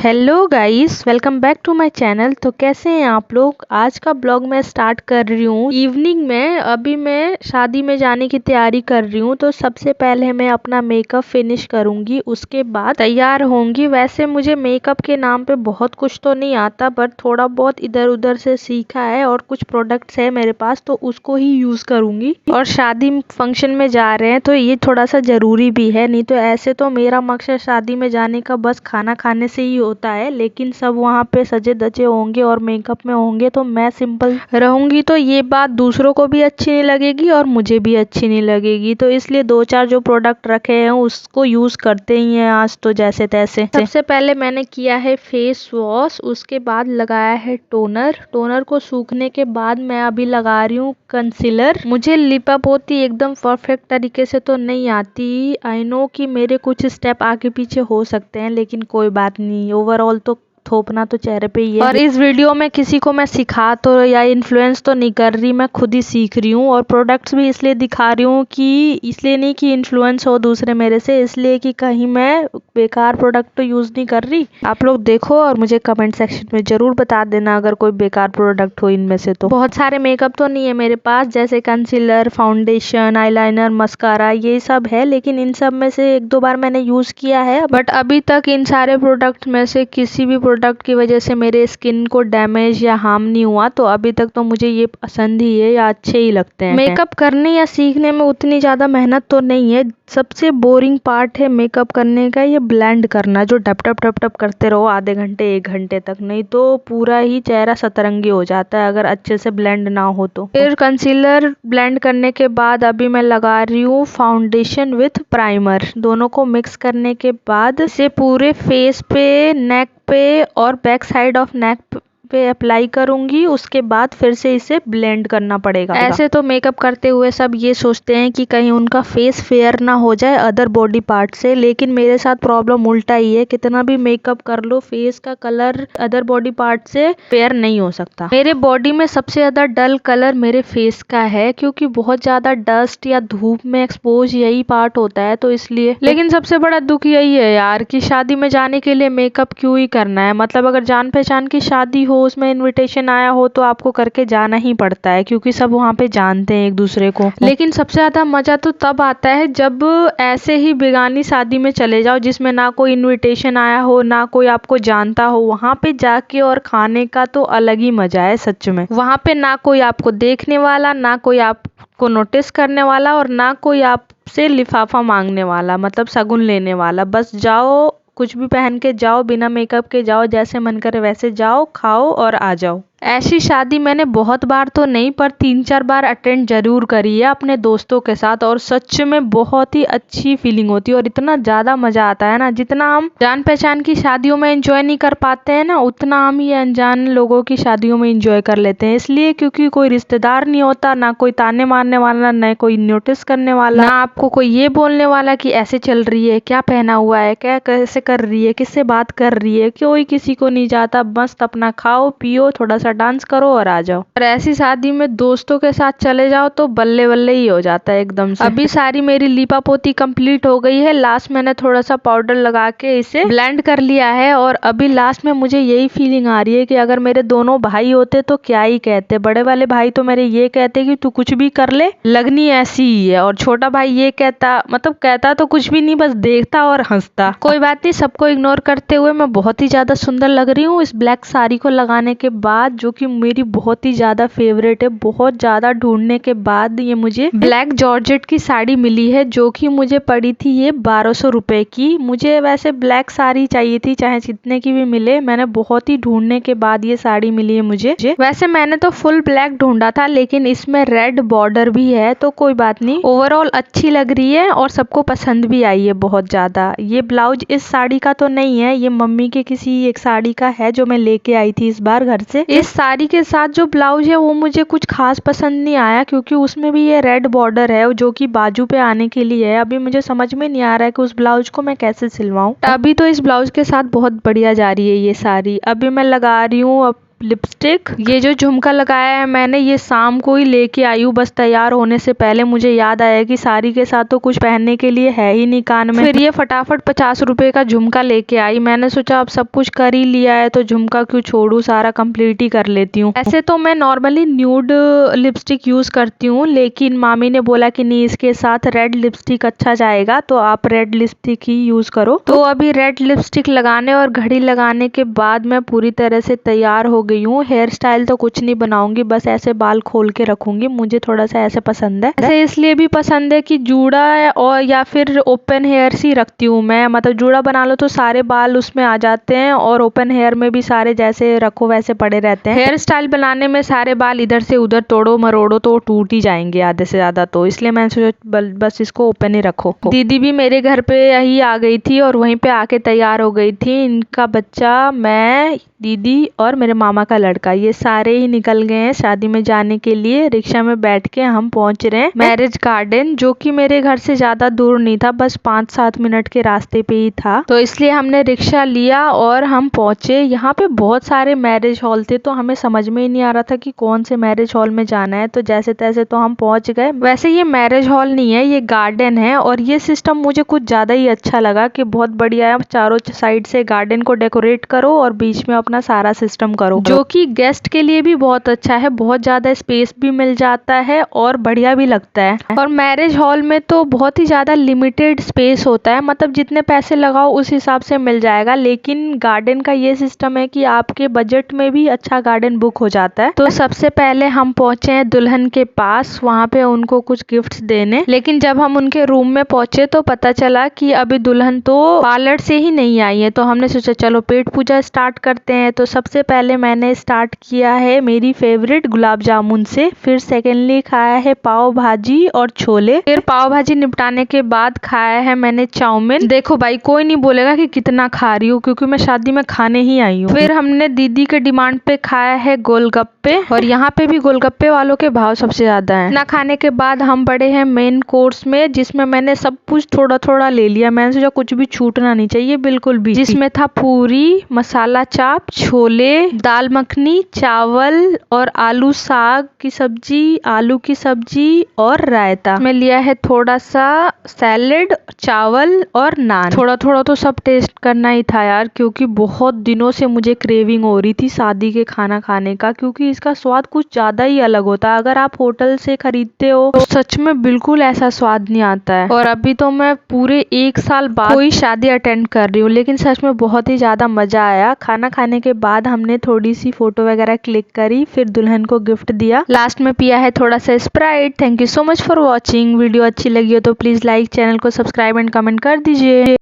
Hello guys, welcome back to my channel. तो कैसे हैं आप लोग। आज का ब्लॉग मैं स्टार्ट कर रही हूँ इवनिंग में। अभी मैं शादी में जाने की तैयारी कर रही हूँ, तो सबसे पहले मैं अपना मेकअप फिनिश करूंगी, उसके बाद तैयार होंगी। वैसे मुझे मेकअप के नाम पे बहुत कुछ तो नहीं आता, बट थोड़ा बहुत इधर उधर से सीखा है और कुछ प्रोडक्ट्स है मेरे पास, तो उसको ही यूज करूंगी। और शादी फंक्शन में जा रहे हैं तो ये थोड़ा सा जरूरी भी है, नहीं तो ऐसे तो मेरा मकसद शादी में जाने का बस खाना खाने से ही होता है। लेकिन सब वहाँ पे सजे धजे होंगे और मेकअप में होंगे, तो मैं सिंपल रहूंगी तो ये बात दूसरों को भी अच्छी नहीं लगेगी और मुझे भी अच्छी नहीं लगेगी। तो इसलिए दो चार जो प्रोडक्ट रखे हैं उसको यूज करते ही हैं आज तो जैसे तैसे। सबसे पहले मैंने किया है फेस वॉश, उसके बाद लगाया है टोनर। टोनर को सूखने के बाद मैं अभी लगा रही हूँ कंसीलर। मुझे लिप अप होती एकदम परफेक्ट तरीके से तो नहीं आती। आई नो कि मेरे कुछ स्टेप आगे पीछे हो सकते हैं, लेकिन कोई बात नहीं, ओवरऑल तो थोपना तो चेहरे पे ही है। और इस वीडियो में किसी को मैं सिखा तो या इन्फ्लुएंस तो नहीं कर रही, मैं खुद ही सीख रही हूँ। और प्रोडक्ट्स भी इसलिए दिखा रही हूँ कि इसलिए नहीं कि इन्फ्लुएंस हो दूसरे मेरे से, इसलिए कि कहीं मैं बेकार प्रोडक्ट तो यूज नहीं कर रही। आप लोग देखो और मुझे कमेंट सेक्शन में जरूर बता देना अगर कोई बेकार प्रोडक्ट हो इनमें से। तो बहुत सारे मेकअप तो नहीं है मेरे पास, जैसे कंसीलर, फाउंडेशन, आईलाइनर, मस्कारा, ये सब है। लेकिन इन सब में से एक दो बार मैंने यूज किया है, बट अभी तक इन सारे प्रोडक्ट में से किसी भी प्रोडक्ट की वजह से मेरे स्किन को डैमेज या हार्म नहीं हुआ। तो अभी तक तो मुझे ये पसंद ही है या अच्छे ही लगते हैं। मेकअप करने या सीखने में उतनी ज्यादा मेहनत तो नहीं है। सबसे बोरिंग पार्ट है मेकअप करने का ये ब्लेंड करना, जो टप टप टप टप करते रहो आधे घंटे एक घंटे तक, नहीं तो पूरा ही चेहरा सतरंगी हो जाता है अगर अच्छे से ब्लेंड ना हो तो। फिर कंसीलर ब्लेंड करने के बाद अभी मैं लगा रही हूँ फाउंडेशन विथ प्राइमर। दोनों को मिक्स करने के बाद इसे पूरे फेस पे, नेक पे और बैक साइड ऑफ नेक पे अप्लाई करूंगी। उसके बाद फिर से इसे ब्लेंड करना पड़ेगा। ऐसे तो मेकअप करते हुए सब ये सोचते हैं कि कहीं उनका फेस फेयर ना हो जाए अदर बॉडी पार्ट से, लेकिन मेरे साथ प्रॉब्लम उल्टा ही है। कितना भी मेकअप कर लो, फेस का कलर अदर बॉडी पार्ट से फेयर नहीं हो सकता। मेरे बॉडी में सबसे ज्यादा डल कलर मेरे फेस का है, क्योंकि बहुत ज्यादा डस्ट या धूप में एक्सपोज यही पार्ट होता है, तो इसलिए। लेकिन सबसे बड़ा दुख यही है यार कि शादी में जाने के लिए मेकअप क्यों ही करना है। मतलब अगर जान पहचान की शादी हो, उसमें इनविटेशन आया हो, तो आपको करके जाना ही पड़ता है, क्योंकि सब वहाँ पे जानते हैं एक दूसरे को। लेकिन सबसे ज्यादा मजा तो तब आता है जब ऐसे ही बेगानी शादी में चले जाओ, जिसमें ना कोई इनविटेशन आया हो, ना कोई आपको जानता हो। वहाँ पे जाके और खाने का तो अलग ही मजा है सच में। वहाँ पे ना कोई आपको देखने वाला, ना कोई आपको नोटिस करने वाला, और ना कोई आपसे लिफाफा मांगने वाला, मतलब शगुन लेने वाला। बस जाओ, कुछ भी पहन के जाओ, बिना मेकअप के जाओ, जैसे मन करे वैसे जाओ, खाओ और आ जाओ। ऐसी शादी मैंने बहुत बार तो नहीं, पर 3-4 बार अटेंड जरूर करी है अपने दोस्तों के साथ, और सच में बहुत ही अच्छी फीलिंग होती है और इतना ज्यादा मजा आता है ना। जितना हम जान पहचान की शादियों में एंजॉय नहीं कर पाते हैं ना, उतना हम ये अनजान लोगों की शादियों में एंजॉय कर लेते हैं। इसलिए क्योंकि कोई रिश्तेदार नहीं होता, ना कोई ताने मारने वाला, ना कोई नोटिस करने वाला, ना आपको कोई ये बोलने वाला कि ऐसे चल रही है, क्या पहना हुआ है, क्या कैसे कर रही है, किससे बात कर रही है। कोई किसी को नहीं जाता, मस्त अपना खाओ पियो, थोड़ा सा डांस करो और आ जाओ। और ऐसी शादी में दोस्तों के साथ चले जाओ तो बल्ले बल्ले ही हो जाता है एकदम से। अभी सारी मेरी लिपा पोती कंप्लीट हो गई है। लास्ट मैंने थोड़ा सा पाउडर लगा के इसे ब्लेंड कर लिया है, और अभी लास्ट में मुझे यही फीलिंग आ रही है कि अगर मेरे दोनों भाई होते तो क्या ही कहते। बड़े वाले भाई तो मेरे ये कहते कि तू कुछ भी कर ले, लगनी ऐसी ही है, और छोटा भाई ये कहता, मतलब कहता तो कुछ भी नहीं, बस देखता और हंसता। कोई बात नहीं, सबको इग्नोर करते हुए मैं बहुत ही ज्यादा सुंदर लग रही हूँ इस ब्लैक साड़ी को लगाने के बाद, जो कि मेरी बहुत ही ज्यादा फेवरेट है। बहुत ज्यादा ढूंढने के बाद ये मुझे ब्लैक जॉर्जेट की साड़ी मिली है, जो कि मुझे पड़ी थी ये 1200 रुपए की। मुझे वैसे ब्लैक साड़ी चाहिए थी, चाहे जितने की भी मिले। मैंने बहुत ही ढूंढने के बाद ये साड़ी मिली है मुझे। वैसे मैंने तो फुल ब्लैक ढूंढा था, लेकिन इसमें रेड बॉर्डर भी है, तो कोई बात नहीं, ओवरऑल अच्छी लग रही है और सबको पसंद भी आई है बहुत ज्यादा। ये ब्लाउज इस साड़ी का तो नहीं है, ये मम्मी के किसी एक साड़ी का है जो मैं लेके आई थी इस बार घर से। इस साड़ी के साथ जो ब्लाउज है वो मुझे कुछ खास पसंद नहीं आया, क्योंकि उसमें भी ये रेड बॉर्डर है जो कि बाजू पे आने के लिए है। अभी मुझे समझ में नहीं आ रहा है कि उस ब्लाउज को मैं कैसे सिलवाऊं। अभी तो इस ब्लाउज के साथ बहुत बढ़िया जा रही है ये साड़ी। अभी मैं लगा रही हूँ लिपस्टिक। ये जो झुमका लगाया है मैंने, ये शाम को ही लेके आई हूँ, बस तैयार होने से पहले मुझे याद आया कि साड़ी के साथ तो कुछ पहनने के लिए है ही नहीं कान में। फिर ये फटाफट 50 रुपए का झुमका लेके आई। मैंने सोचा अब सब कुछ कर ही लिया है तो झुमका क्यों छोड़ू, सारा कंप्लीट ही कर लेती हूँ। ऐसे तो मैं नॉर्मली न्यूड लिपस्टिक यूज करती हूँ, लेकिन मामी ने बोला कि नहीं, इसके साथ रेड लिपस्टिक अच्छा जाएगा, तो आप रेड लिपस्टिक ही यूज करो। तो अभी रेड लिपस्टिक लगाने और घड़ी लगाने के बाद मैं पूरी तरह से तैयार हो गई हूँ। हेयर स्टाइल तो कुछ नहीं बनाऊंगी, बस ऐसे बाल खोल के रखूंगी, मुझे थोड़ा सा ऐसे पसंद है। ऐसे इसलिए भी पसंद है कि जूड़ा और या फिर ओपन हेयर ही रखती हूँ मैं, मतलब जूड़ा बना लो तो सारे बाल उसमें आ जाते हैं और ओपन हेयर में भी सारे जैसे रखो वैसे पड़े रहते हैं। हेयर स्टाइल बनाने में सारे बाल इधर से उधर तोड़ो मरोड़ो तो टूट ही जाएंगे आधे से ज्यादा, तो इसलिए मैंने सोचा बस इसको ओपन ही रखो। दीदी भी मेरे घर पे यही आ गई थी और वहीं पे आके तैयार हो गई थी। इनका बच्चा, मैं, दीदी और मेरे मामा का लड़का, ये सारे ही निकल गए हैं शादी में जाने के लिए। रिक्शा में बैठ के हम पहुंच रहे हैं मैरिज गार्डन, जो कि मेरे घर से ज्यादा दूर नहीं था, बस 5-7 मिनट के रास्ते पे ही था, तो इसलिए हमने रिक्शा लिया और हम पहुंचे। यहाँ पे बहुत सारे मैरिज हॉल थे तो हमें समझ में ही नहीं आ रहा था कि कौन से मैरिज हॉल में जाना है, तो जैसे तैसे तो हम पहुंच गए। वैसे ये मैरिज हॉल नहीं है, ये गार्डन है, और ये सिस्टम मुझे कुछ ज्यादा ही अच्छा लगा कि बहुत बढ़िया है। चारों साइड से गार्डन को डेकोरेट करो और बीच में अपना सारा सिस्टम करो, जो कि गेस्ट के लिए भी बहुत अच्छा है, बहुत ज्यादा स्पेस भी मिल जाता है और बढ़िया भी लगता है। और मैरिज हॉल में तो बहुत ही ज्यादा लिमिटेड स्पेस होता है, मतलब जितने पैसे लगाओ उस हिसाब से मिल जाएगा, लेकिन गार्डन का ये सिस्टम है कि आपके बजट में भी अच्छा गार्डन बुक हो जाता है। तो सबसे पहले हम पहुंचे हैं दुल्हन के पास, वहाँ पे उनको कुछ गिफ्ट्स देने, लेकिन जब हम उनके रूम में पहुंचे तो पता चला कि अभी दुल्हन तो पार्लर से ही नहीं आई है, तो हमने सोचा चलो पेट पूजा स्टार्ट करते हैं। तो सबसे पहले मैंने स्टार्ट किया है मेरी फेवरेट गुलाब जामुन से, फिर सेकेंडली खाया है पाव भाजी और छोले, फिर पाव भाजी निपटाने के बाद खाया है मैंने चाउमीन। देखो भाई, कोई नहीं बोलेगा कि कितना खा रही हूँ, क्योंकि मैं शादी में खाने ही आई हूँ। फिर हमने दीदी के डिमांड पे खाया है गोलगप्पे, और यहाँ पे भी गोलगप्पे वालों के भाव सबसे ज्यादा है। ना खाने के बाद हम बढ़े हैं मेन कोर्स में, जिसमें मैंने सब कुछ थोड़ा थोड़ा ले लिया, मैंने सोचा कुछ भी छूटना नहीं चाहिए बिल्कुल भी। जिसमें था पूरी, मसाला चाप, छोले, दाल मखनी, चावल और आलू साग की सब्जी, आलू की सब्जी और रायता। मैं लिया है थोड़ा सा सैलेड, चावल और नान। थोड़ा थोड़ा तो सब टेस्ट करना ही था यार, क्योंकि बहुत दिनों से मुझे क्रेविंग हो रही थी शादी के खाना खाने का, क्योंकि इसका स्वाद कुछ ज्यादा ही अलग होता है। अगर आप होटल से खरीदते हो तो सच में बिल्कुल ऐसा स्वाद नहीं आता है। और अभी तो मैं पूरे 1 साल बाद कोई शादी अटेंड कर रही हूँ, लेकिन सच में बहुत ही ज्यादा मजा आया। खाना खाने के बाद हमने थोड़ी सी फोटो वगैरह क्लिक करी, फिर दुल्हन को गिफ्ट दिया, लास्ट में पिया है थोड़ा सा Sprite. Thank you so much for watching. Video अच्छी लगी हो तो प्लीज लाइक, चैनल को सब्सक्राइब एंड कमेंट कर दीजिए।